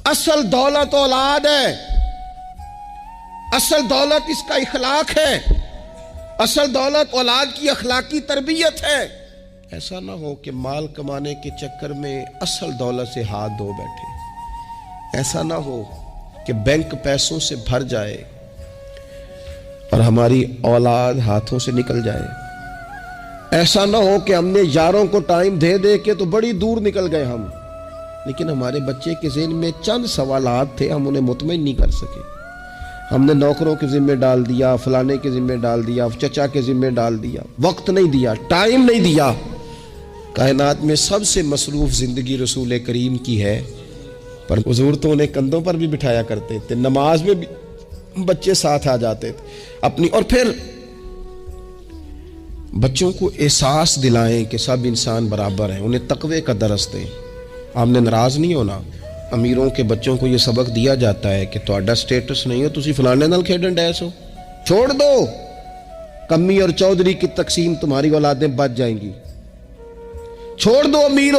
اصل دولت اولاد ہے، اصل دولت اس کا اخلاق ہے، اصل دولت اولاد کی اخلاقی تربیت ہے۔ ایسا نہ ہو کہ مال کمانے کے چکر میں اصل دولت سے ہاتھ دھو بیٹھے، ایسا نہ ہو کہ بینک پیسوں سے بھر جائے اور ہماری اولاد ہاتھوں سے نکل جائے۔ ایسا نہ ہو کہ ہم نے یاروں کو ٹائم دے دے کے تو بڑی دور نکل گئے ہم، لیکن ہمارے بچے کے ذہن میں چند سوالات تھے، ہم انہیں مطمئن نہیں کر سکے۔ ہم نے نوکروں کے ذمہ ڈال دیا، فلانے کے ذمہ ڈال دیا، چچا کے ذمہ ڈال دیا، وقت نہیں دیا، ٹائم نہیں دیا۔ کائنات میں سب سے مصروف زندگی رسول کریم کی ہے، پر حضور تو انہیں کندھوں پر بھی بٹھایا کرتے تھے، نماز میں بھی بچے ساتھ آ جاتے تھے اپنی، اور پھر بچوں کو احساس دلائیں کہ سب انسان برابر ہیں، انہیں تقوی کا درس دیں۔ آپ نے ناراض نہیں ہونا، امیروں کے بچوں کو یہ سبق دیا جاتا ہے کہ تہاڈا سٹیٹس نہیں ہو، تسی فلانے نال کھیڈن ڈیس ہو، چھوڑ دو، کمی اور چودھری کی تقسیم تمہاری اولادیں بچ جائیں گی، چھوڑ دو امیر